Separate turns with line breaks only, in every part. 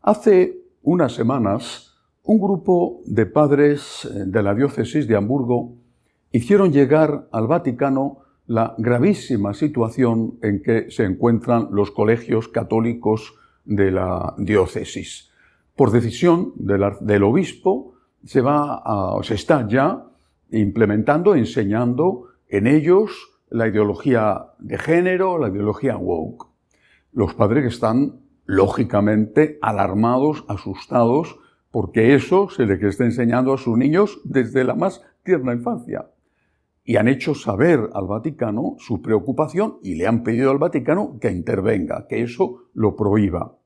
Hace unas semanas, un grupo de padres de la diócesis de Hamburgo hicieron llegar al Vaticano la gravísima situación en que se encuentran los colegios católicos de la diócesis. Por decisión del obispo, se está ya implementando, enseñando en ellos la ideología de género, la ideología woke. Los padres están lógicamente alarmados, asustados, porque eso se les está enseñando a sus niños desde la más tierna infancia. Y han hecho saber al Vaticano su preocupación y le han pedido al Vaticano que intervenga, que eso lo prohíba.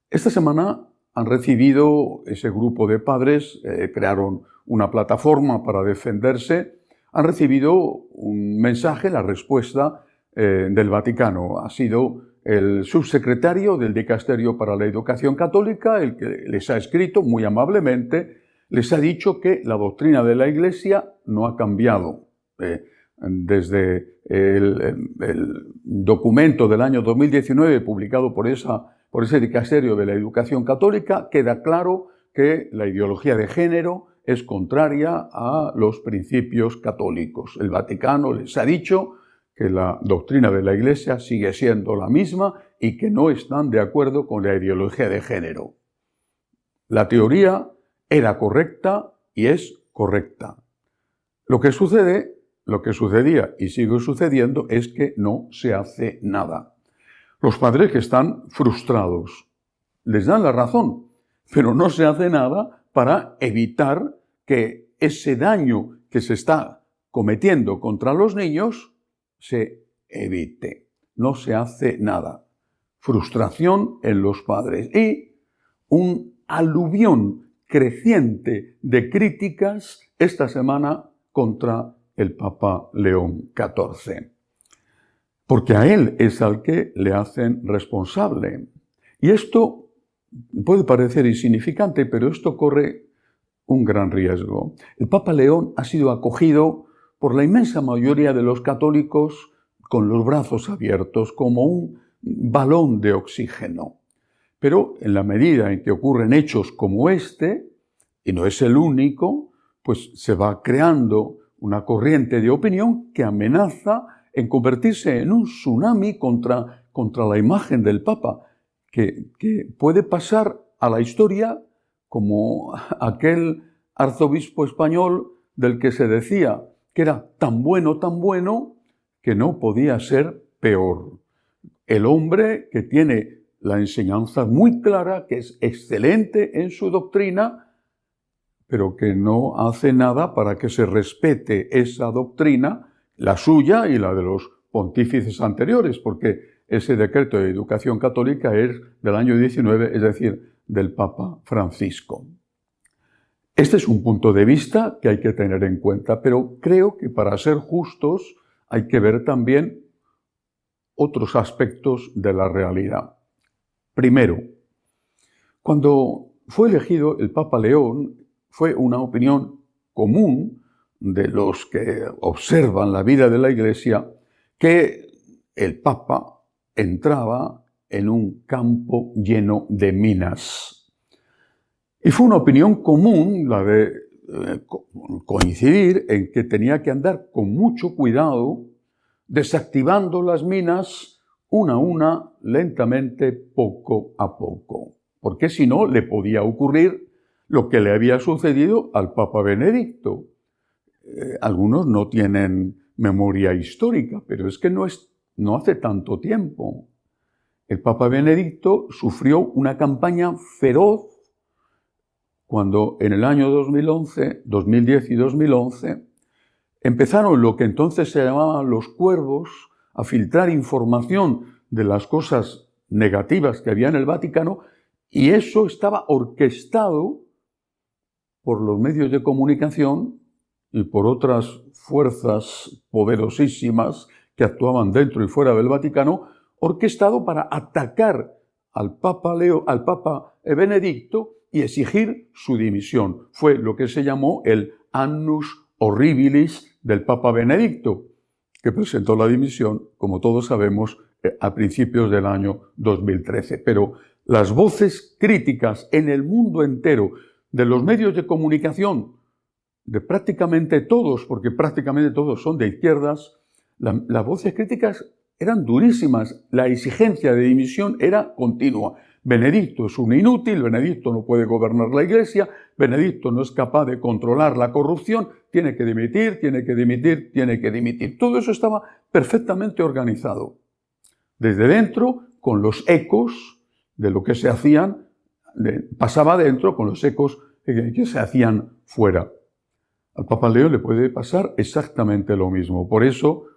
Esta semana han recibido ese grupo de padres, crearon una plataforma para defenderse, han recibido un mensaje, la respuesta del Vaticano. Ha sido el subsecretario del Dicasterio para la Educación Católica el que les ha escrito muy amablemente, les ha dicho que la doctrina de la Iglesia no ha cambiado. Desde el documento del año 2019 publicado por ese Dicasterio de la Educación Católica, queda claro que la ideología de género es contraria a los principios católicos. El Vaticano les ha dicho que la doctrina de la Iglesia sigue siendo la misma y que no están de acuerdo con la ideología de género. La teoría era correcta y es correcta. Lo que sucedía y sigue sucediendo es que no se hace nada. Los padres que están frustrados les dan la razón, pero no se hace nada para evitar que ese daño que se está cometiendo contra los niños se evite. No se hace nada. Frustración en los padres y un aluvión creciente de críticas esta semana contra el Papa León XIV. Porque a él es al que le hacen responsable. Y esto puede parecer insignificante, pero esto corre un gran riesgo. El Papa León ha sido acogido por la inmensa mayoría de los católicos con los brazos abiertos, como un balón de oxígeno. Pero en la medida en que ocurren hechos como este, y no es el único, pues se va creando una corriente de opinión que amenaza en convertirse en un tsunami contra la imagen del Papa, que puede pasar a la historia como aquel arzobispo español del que se decía que era tan bueno, que no podía ser peor. El hombre que tiene la enseñanza muy clara, que es excelente en su doctrina, pero que no hace nada para que se respete esa doctrina, la suya y la de los pontífices anteriores, porque ese decreto de educación católica es del año 19, es decir, del Papa Francisco. Este es un punto de vista que hay que tener en cuenta, pero creo que para ser justos hay que ver también otros aspectos de la realidad. Primero, cuando fue elegido el Papa León, fue una opinión común de los que observan la vida de la Iglesia que el Papa entraba en un campo lleno de minas. Y fue una opinión común la de coincidir en que tenía que andar con mucho cuidado, desactivando las minas una a una, lentamente, poco a poco. Porque si no, le podía ocurrir lo que le había sucedido al Papa Benedicto. Algunos no tienen memoria histórica, pero es que no hace tanto tiempo. El Papa Benedicto sufrió una campaña feroz cuando en el año 2010 y 2011, empezaron lo que entonces se llamaban los cuervos a filtrar información de las cosas negativas que había en el Vaticano, y eso estaba orquestado por los medios de comunicación y por otras fuerzas poderosísimas que actuaban dentro y fuera del Vaticano, orquestado para atacar al Papa Benedicto y exigir su dimisión. Fue lo que se llamó el annus horribilis del Papa Benedicto, que presentó la dimisión, como todos sabemos, a principios del año 2013. Pero Las voces críticas en el mundo entero de los medios de comunicación, de prácticamente todos, porque prácticamente todos son de izquierdas, las voces críticas eran durísimas, la exigencia de dimisión era continua. Benedicto es un inútil, Benedicto no puede gobernar la Iglesia, Benedicto no es capaz de controlar la corrupción, tiene que dimitir, tiene que dimitir, tiene que dimitir. Todo eso estaba perfectamente organizado. Desde dentro, con los ecos de lo que se hacían, pasaba adentro con los ecos que se hacían fuera. Al Papa Leo le puede pasar exactamente lo mismo. Por eso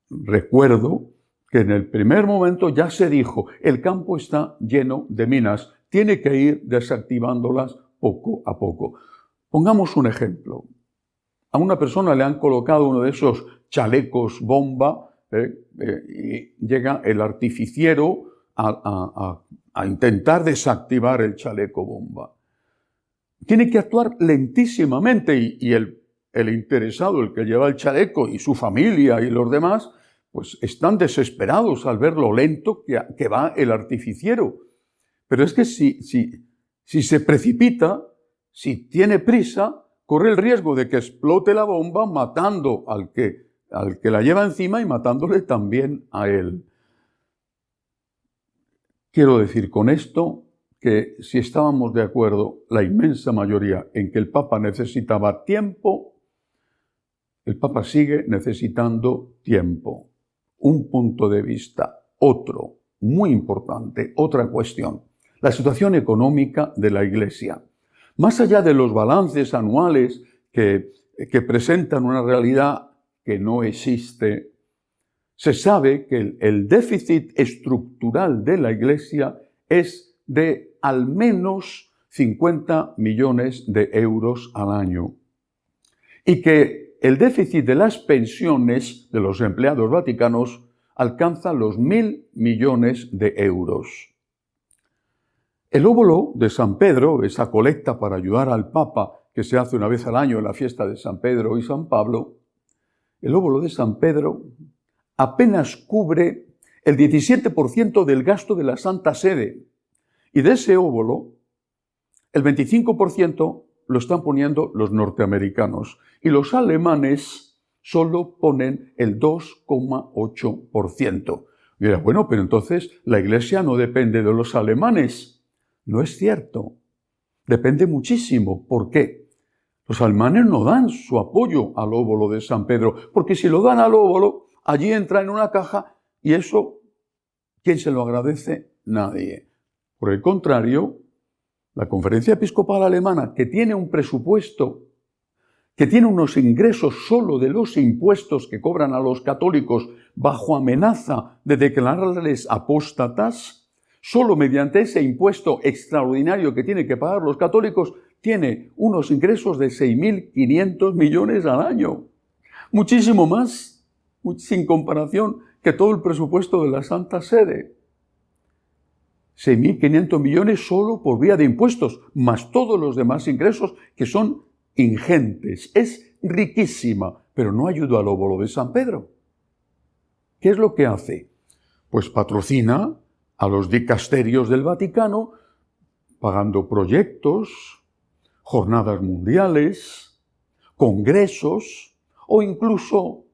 recuerdo que en el primer momento ya se dijo, el campo está lleno de minas, tiene que ir desactivándolas poco a poco. Pongamos un ejemplo. A una persona le han colocado uno de esos chalecos bomba y llega el artificiero a intentar desactivar el chaleco bomba. Tiene que actuar lentísimamente y el interesado, el que lleva el chaleco y su familia y los demás, pues están desesperados al ver lo lento que va el artificiero. Pero es que si se precipita, si tiene prisa, corre el riesgo de que explote la bomba matando al que la lleva encima y matándole también a él. Quiero decir con esto que si estábamos de acuerdo, la inmensa mayoría, en que el Papa necesitaba tiempo, el Papa sigue necesitando tiempo. Un punto de vista, otro, muy importante, otra cuestión, la situación económica de la Iglesia. Más allá de los balances anuales que presentan una realidad que no existe, se sabe que el déficit estructural de la Iglesia es de al menos 50 millones de euros al año. Y que el déficit de las pensiones de los empleados vaticanos alcanza los 1.000 millones de euros. El óbolo de San Pedro, esa colecta para ayudar al Papa que se hace una vez al año en la fiesta de San Pedro y San Pablo, el óbolo de San Pedro apenas cubre el 17% del gasto de la Santa Sede. Y de ese óbolo, el 25% lo están poniendo los norteamericanos. Y los alemanes solo ponen el 2,8%. Y dirá, bueno, pero entonces la Iglesia no depende de los alemanes. No es cierto. Depende muchísimo. ¿Por qué? Los alemanes no dan su apoyo al óbolo de San Pedro, porque si lo dan al óbolo, allí entra en una caja y eso, ¿quién se lo agradece? Nadie. Por el contrario, la Conferencia Episcopal Alemana, que tiene un presupuesto, que tiene unos ingresos solo de los impuestos que cobran a los católicos bajo amenaza de declararles apóstatas, solo mediante ese impuesto extraordinario que tienen que pagar los católicos, tiene unos ingresos de 6.500 millones al año. Muchísimo más, sin comparación, que todo el presupuesto de la Santa Sede. 6.500 millones solo por vía de impuestos, más todos los demás ingresos que son ingentes. Es riquísima, pero no ayuda al óbolo de San Pedro. ¿Qué es lo que hace? Pues patrocina a los dicasterios del Vaticano, pagando proyectos, jornadas mundiales, congresos o incluso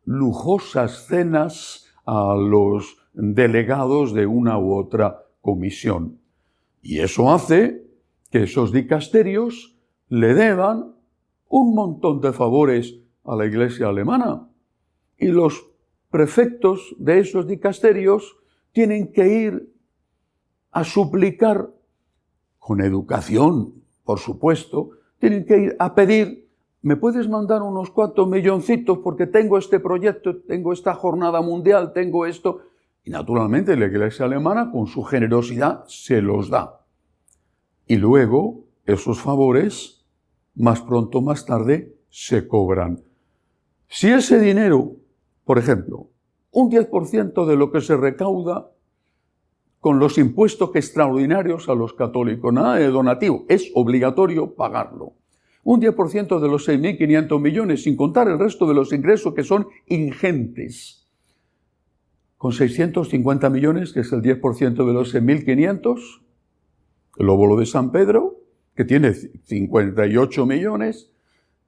lujosas cenas a los delegados de una u otra comisión. Y eso hace que esos dicasterios le deban un montón de favores a la Iglesia alemana. Y los prefectos de esos dicasterios tienen que ir a suplicar, con educación, por supuesto, tienen que ir a pedir, ¿me puedes mandar unos cuantos milloncitos porque tengo este proyecto, tengo esta jornada mundial, tengo esto? Y naturalmente la Iglesia alemana, con su generosidad, se los da. Y luego, esos favores, más pronto o más tarde, se cobran. Si ese dinero, por ejemplo, un 10% de lo que se recauda con los impuestos extraordinarios a los católicos, nada de donativo, es obligatorio pagarlo. Un 10% de los 6.500 millones, sin contar el resto de los ingresos que son ingentes. con 650 millones, que es el 10% de los 1.500, el óvulo de San Pedro, que tiene 58 millones,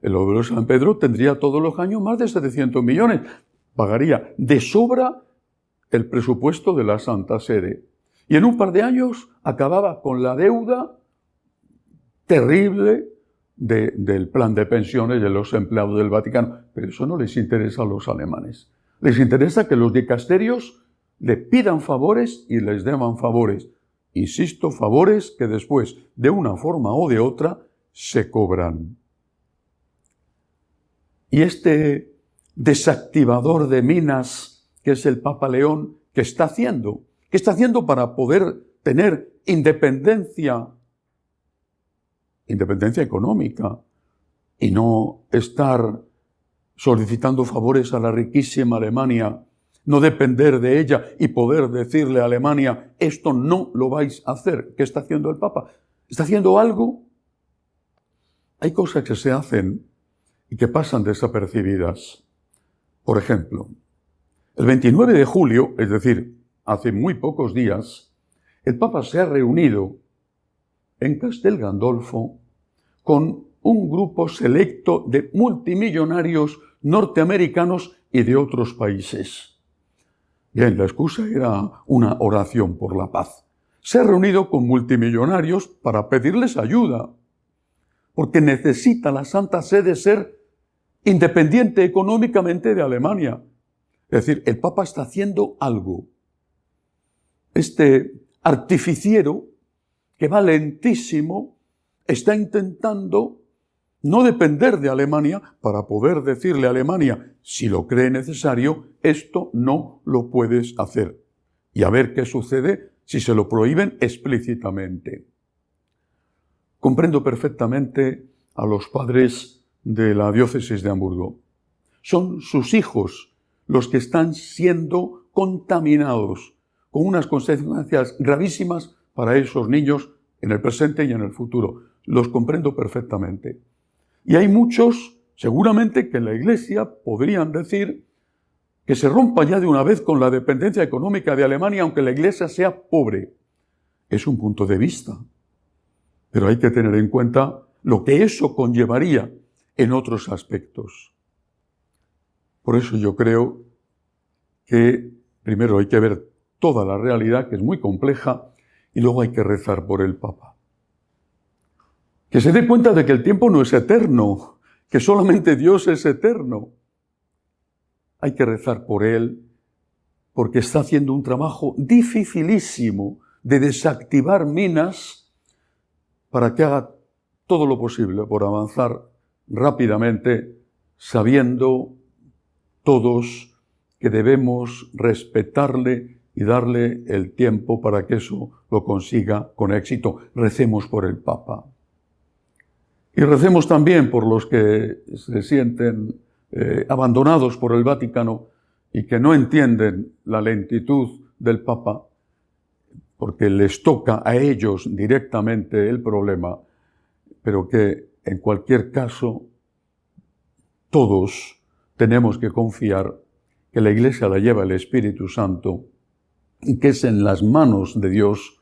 el óvulo de San Pedro tendría todos los años más de 700 millones. Pagaría de sobra el presupuesto de la Santa Sede. Y en un par de años acababa con la deuda terrible del plan de pensiones de los empleados del Vaticano. Pero eso no les interesa a los alemanes. Les interesa que los dicasterios le pidan favores y les deban favores. Insisto, favores que después, de una forma o de otra, se cobran. Y este desactivador de minas, que es el Papa León, ¿qué está haciendo? ¿Qué está haciendo para poder tener independencia económica y no estar solicitando favores a la riquísima Alemania, no depender de ella y poder decirle a Alemania, esto no lo vais a hacer? ¿Qué está haciendo el Papa? ¿Está haciendo algo? Hay cosas que se hacen y que pasan desapercibidas. Por ejemplo, el 29 de julio, es decir, hace muy pocos días, el Papa se ha reunido en Castel Gandolfo con un grupo selecto de multimillonarios norteamericanos y de otros países. Bien, la excusa era una oración por la paz. Se ha reunido con multimillonarios para pedirles ayuda, porque necesita la Santa Sede ser independiente económicamente de Alemania. Es decir, el Papa está haciendo algo. Este artificiero, que va lentísimo, está intentando no depender de Alemania para poder decirle a Alemania, si lo cree necesario, esto no lo puedes hacer. Y a ver qué sucede si se lo prohíben explícitamente. Comprendo perfectamente a los padres de la diócesis de Hamburgo. Son sus hijos los que están siendo contaminados con unas consecuencias gravísimas para esos niños en el presente y en el futuro. Los comprendo perfectamente. Y hay muchos, seguramente, que en la Iglesia podrían decir que se rompa ya de una vez con la dependencia económica de Alemania, aunque la Iglesia sea pobre. Es un punto de vista. Pero hay que tener en cuenta lo que eso conllevaría en otros aspectos. Por eso yo creo que primero hay que ver toda la realidad, que es muy compleja, y luego hay que rezar por el Papa. Que se dé cuenta de que el tiempo no es eterno, que solamente Dios es eterno. Hay que rezar por él, porque está haciendo un trabajo dificilísimo de desactivar minas para que haga todo lo posible por avanzar rápidamente, sabiendo todos que debemos respetarle y darle el tiempo para que eso lo consiga con éxito. Recemos por el Papa. Y recemos también por los que se sienten abandonados por el Vaticano y que no entienden la lentitud del Papa, porque les toca a ellos directamente el problema, pero que en cualquier caso todos tenemos que confiar que la Iglesia la lleva el Espíritu Santo y que es en las manos de Dios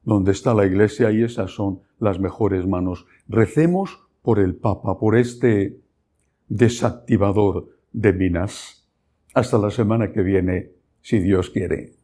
donde está la Iglesia, y esas son las mejores manos. Recemos por el Papa, por este desactivador de minas. Hasta la semana que viene, si Dios quiere.